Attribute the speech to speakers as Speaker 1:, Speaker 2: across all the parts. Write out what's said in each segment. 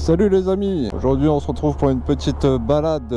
Speaker 1: Salut les amis, aujourd'hui on se retrouve pour une petite balade.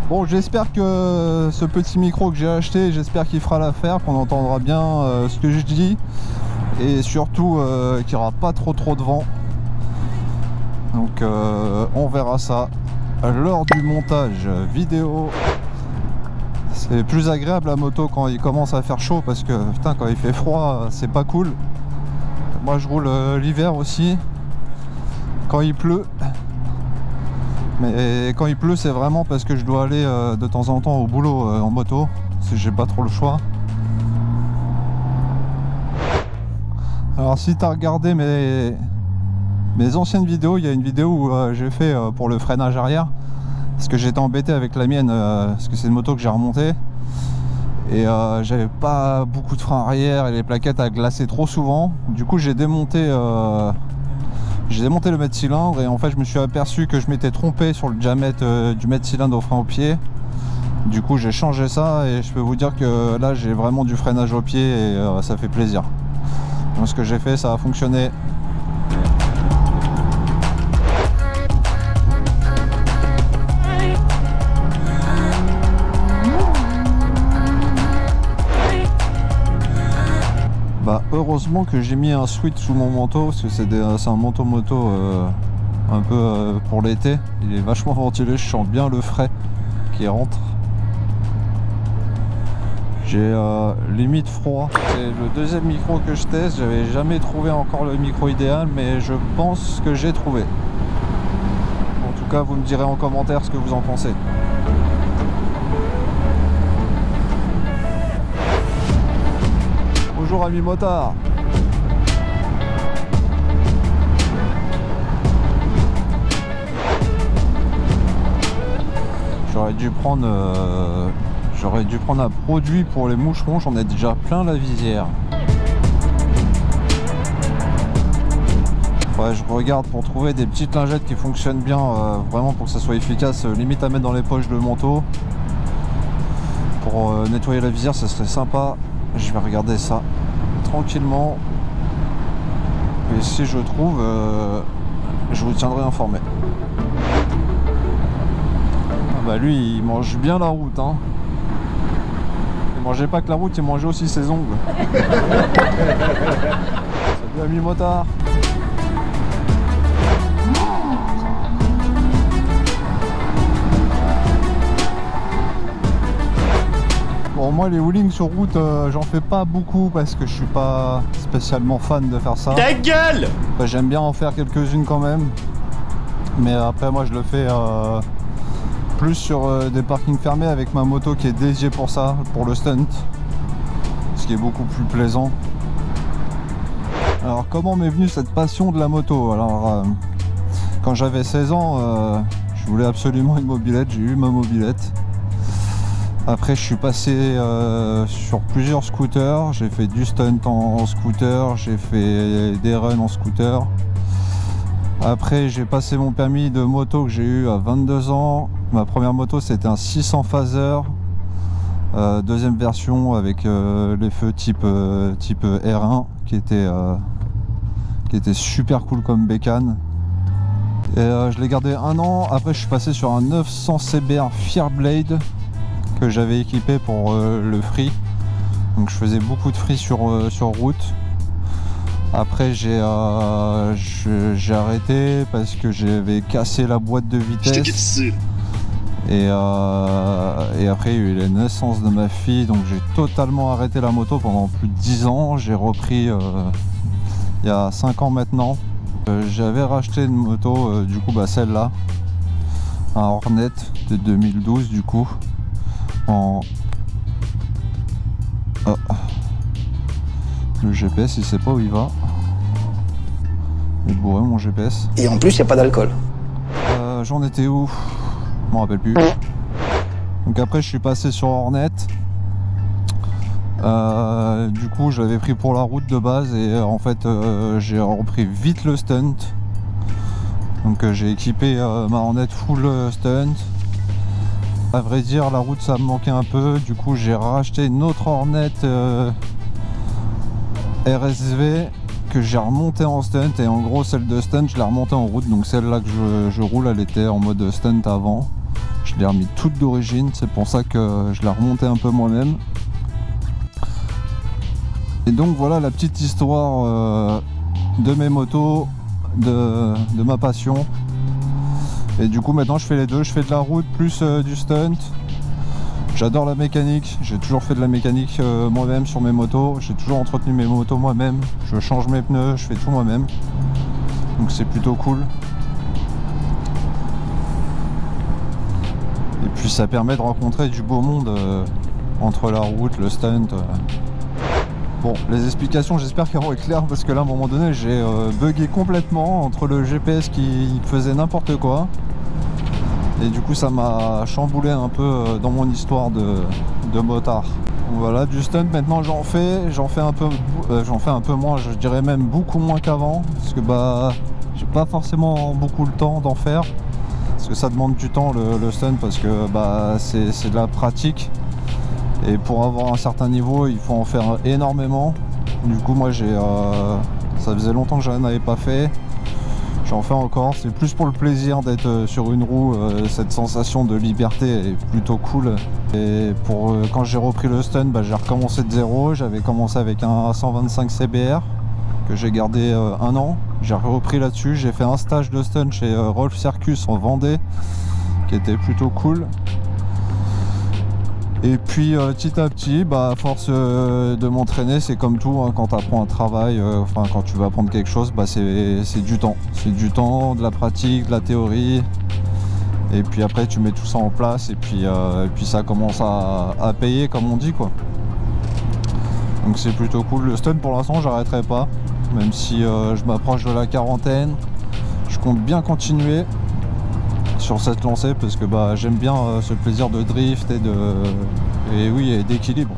Speaker 1: Bon, j'espère que ce petit micro que j'ai acheté, j'espère qu'il fera l'affaire, qu'on entendra bien ce que je dis et surtout qu'il n'y aura pas trop de vent. Donc on verra ça lors du montage vidéo. C'est plus agréable la moto quand il commence à faire chaud parce que putain, quand il fait froid c'est pas cool. Moi je roule l'hiver aussi quand il pleut, mais quand il pleut c'est vraiment parce que je dois aller de temps en temps au boulot en moto, si j'ai pas trop le choix. Alors si tu as regardé mes anciennes vidéos, il y a une vidéo où j'ai fait pour le freinage arrière parce que j'étais embêté avec la mienne parce que c'est une moto que j'ai remontée et j'avais pas beaucoup de frein arrière et les plaquettes a glacé trop souvent. Du coup j'ai démonté le mètre cylindre et en fait je me suis aperçu que je m'étais trompé sur le diamètre du mètre cylindre au frein au pied. Du coup j'ai changé ça et je peux vous dire que là j'ai vraiment du freinage au pied et ça fait plaisir. Donc ce que j'ai fait, ça a fonctionné. Bah heureusement que j'ai mis un switch sous mon manteau parce que c'est un manteau moto un peu pour l'été. Il est vachement ventilé, je sens bien le frais qui rentre. J'ai limite froid. C'est le deuxième micro que je teste. J'avais jamais trouvé encore le micro idéal, mais je pense que j'ai trouvé. En tout cas, vous me direz en commentaire ce que vous en pensez. Bonjour amis motards. J'aurais dû prendre un produit pour les moucherons, j'en ai déjà plein la visière. Ouais, je regarde pour trouver des petites lingettes qui fonctionnent bien, vraiment pour que ça soit efficace, limite à mettre dans les poches de manteau. Pour nettoyer la visière, ça serait sympa. Je vais regarder ça tranquillement. Et si je trouve, je vous tiendrai informé. Ah bah lui, il mange bien la route, hein. Il mangeait pas que la route, il mangeait aussi ses ongles. Salut amis motards. Bon, moi les wheelings sur route, j'en fais pas beaucoup parce que je suis pas spécialement fan de faire ça.
Speaker 2: Ta gueule!
Speaker 1: Enfin, j'aime bien en faire quelques-unes quand même. Mais après moi je le fais plus sur des parkings fermés avec ma moto qui est dédiée pour ça, pour le stunt, ce qui est beaucoup plus plaisant. Alors comment m'est venue cette passion de la moto? Alors quand j'avais 16 ans, je voulais absolument une mobilette, j'ai eu ma mobilette. Après je suis passé sur plusieurs scooters, j'ai fait du stunt en scooter, j'ai fait des runs en scooter. Après j'ai passé mon permis de moto que j'ai eu à 22 ans. Ma première moto c'était un 600 Phaser, deuxième version avec les feux type R1 qui était super cool comme bécane. Et je l'ai gardé un an. Après je suis passé sur un 900 CBR Fireblade que j'avais équipé pour le free. Donc je faisais beaucoup de free sur route. Après j'ai arrêté parce que j'avais cassé la boîte de vitesse. Et après il y a eu la naissance de ma fille, donc j'ai totalement arrêté la moto pendant plus de 10 ans. J'ai repris il y a 5 ans maintenant. J'avais racheté une moto, du coup celle-là, un Hornet de 2012 du coup. Le GPS il sait pas où il va. Il est bourré mon GPS.
Speaker 3: Et en plus il n'y a pas d'alcool.
Speaker 1: J'en étais où? Je m'en rappelle plus. Donc après je suis passé sur Hornet. Du coup je l'avais pris pour la route de base et en fait j'ai repris vite le stunt. Donc j'ai équipé ma Hornet full stunt. À vrai dire, la route ça me manquait un peu, du coup j'ai racheté une autre Hornet RSV que j'ai remonté en stunt, et en gros celle de stunt je l'ai remontée en route, donc celle là que je roule elle était en mode stunt avant. Je l'ai remis toute d'origine, c'est pour ça que je l'ai remontée un peu moi-même. Et donc voilà la petite histoire de mes motos, de ma passion. Et du coup maintenant je fais les deux, je fais de la route plus du stunt. J'adore la mécanique, j'ai toujours fait de la mécanique moi-même sur mes motos, j'ai toujours entretenu mes motos moi-même, je change mes pneus, je fais tout moi-même. Donc c'est plutôt cool. Et puis ça permet de rencontrer du beau monde entre la route, le stunt. Bon, les explications j'espère qu'elles vont être claires, parce que là à un moment donné j'ai bugué complètement entre le GPS qui faisait n'importe quoi. Et du coup ça m'a chamboulé un peu dans mon histoire de motard. Voilà, du stunt maintenant j'en fais un peu moins, je dirais même beaucoup moins qu'avant, parce que bah j'ai pas forcément beaucoup le temps d'en faire, parce que ça demande du temps le stunt, parce que bah c'est de la pratique, et pour avoir un certain niveau il faut en faire énormément. Du coup moi ça faisait longtemps que je n'en avais pas fait. J'en fais encore, c'est plus pour le plaisir d'être sur une roue, cette sensation de liberté est plutôt cool. Et quand j'ai repris le stunt, bah, j'ai recommencé de zéro. J'avais commencé avec un 125 CBR que j'ai gardé un an. J'ai repris là-dessus, j'ai fait un stage de stunt chez Rolf Circus en Vendée qui était plutôt cool. Et puis petit à petit, bah, à force de m'entraîner, c'est comme tout, hein, quand tu apprends un travail, enfin quand tu veux apprendre quelque chose, bah, c'est du temps. C'est du temps, de la pratique, de la théorie. Et puis après tu mets tout ça en place, et puis ça commence à payer, comme on dit, quoi. Donc c'est plutôt cool. Le stunt pour l'instant j'arrêterai pas, même si je m'approche de la quarantaine. Je compte bien continuer sur cette lancée, parce que bah, j'aime bien ce plaisir de drift et d'équilibre.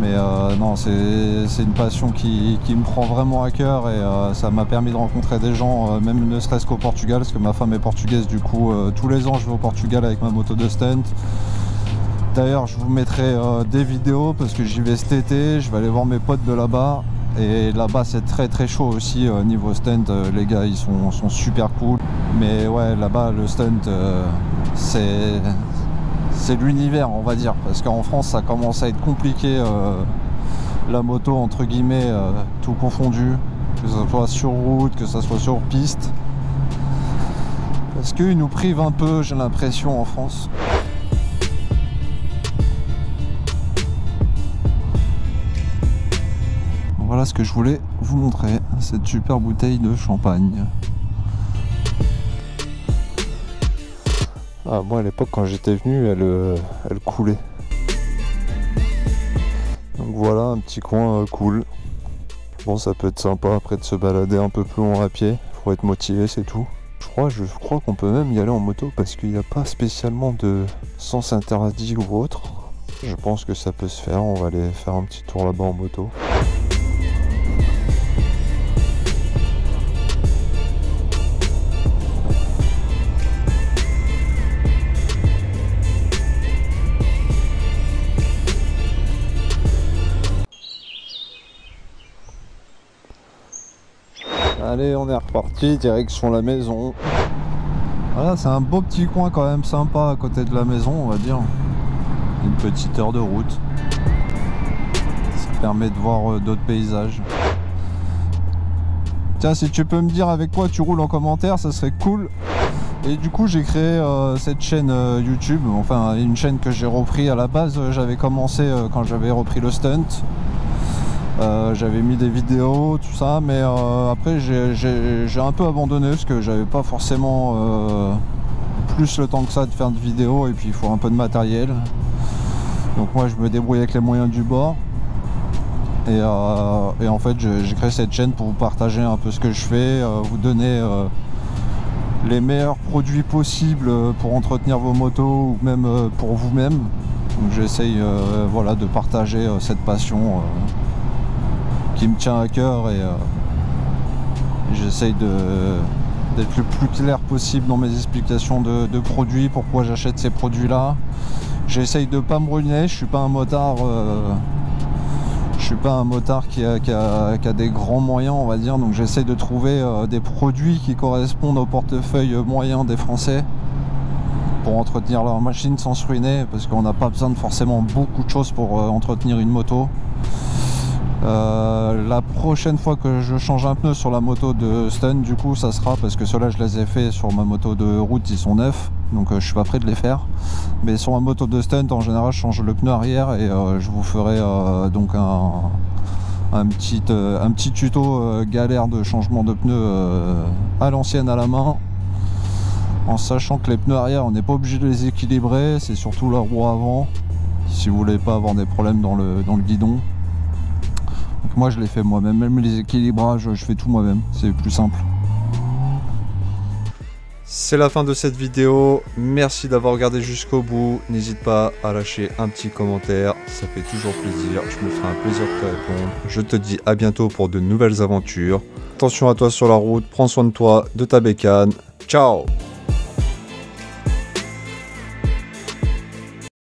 Speaker 1: Mais non, c'est une passion qui me prend vraiment à cœur, et ça m'a permis de rencontrer des gens, même ne serait-ce qu'au Portugal, parce que ma femme est portugaise. Du coup tous les ans je vais au Portugal avec ma moto de stunt. D'ailleurs je vous mettrai des vidéos, parce que j'y vais cet été, je vais aller voir mes potes de là-bas. Et là-bas c'est très très chaud aussi niveau stunt, les gars ils sont super cool. Mais ouais, là-bas le stunt c'est l'univers, on va dire, parce qu'en France ça commence à être compliqué, la moto entre guillemets, tout confondu, que ce soit sur route, que ce soit sur piste, parce qu'ils nous privent un peu, j'ai l'impression, en France. Voilà ce que je voulais vous montrer, cette super bouteille de champagne. Ah, moi à l'époque quand j'étais venu, elle coulait. Donc voilà un petit coin cool. Bon, ça peut être sympa après de se balader un peu plus loin à pied. Faut être motivé, c'est tout. Je crois qu'on peut même y aller en moto, parce qu'il n'y a pas spécialement de sens interdit ou autre. Je pense que ça peut se faire. On va aller faire un petit tour là-bas en moto. Allez, on est reparti, direction la maison. Voilà, c'est un beau petit coin quand même sympa à côté de la maison, on va dire. Une petite heure de route. Ça permet de voir d'autres paysages. Tiens, si tu peux me dire avec quoi tu roules en commentaire, ça serait cool. Et du coup j'ai créé cette chaîne YouTube, enfin une chaîne que j'ai repris à la base. J'avais commencé quand j'avais repris le stunt. J'avais mis des vidéos, tout ça, mais après j'ai un peu abandonné, parce que j'avais pas forcément plus le temps que ça de faire de vidéos, et puis il faut un peu de matériel. Donc moi je me débrouille avec les moyens du bord. Et en fait j'ai créé cette chaîne pour vous partager un peu ce que je fais, vous donner les meilleurs produits possibles pour entretenir vos motos, ou même pour vous-même. Donc j'essaye voilà, de partager cette passion qui me tient à cœur, et j'essaye d'être le plus clair possible dans mes explications de produits, pourquoi j'achète ces produits là. J'essaye de pas me ruiner, je suis pas un motard qui a des grands moyens, on va dire, donc j'essaye de trouver des produits qui correspondent au portefeuille moyen des Français pour entretenir leur machine sans se ruiner, parce qu'on n'a pas besoin de forcément beaucoup de choses pour entretenir une moto. La prochaine fois que je change un pneu sur la moto de Stun, du coup ça sera, parce que ceux-là je les ai fait sur ma moto de route, ils sont neufs, donc je suis pas prêt de les faire, mais sur ma moto de Stunt en général je change le pneu arrière et je vous ferai donc un petit tuto galère de changement de pneu à l'ancienne à la main, en sachant que les pneus arrière on n'est pas obligé de les équilibrer, c'est surtout la roue avant si vous voulez pas avoir des problèmes dans le guidon. Donc moi je les fais moi-même, même les équilibrages je fais tout moi-même, c'est plus simple. C'est la fin de cette vidéo, merci d'avoir regardé jusqu'au bout, n'hésite pas à lâcher un petit commentaire, ça fait toujours plaisir, je me ferai un plaisir de te répondre. Je te dis à bientôt pour de nouvelles aventures. Attention à toi sur la route, prends soin de toi, de ta bécane, ciao.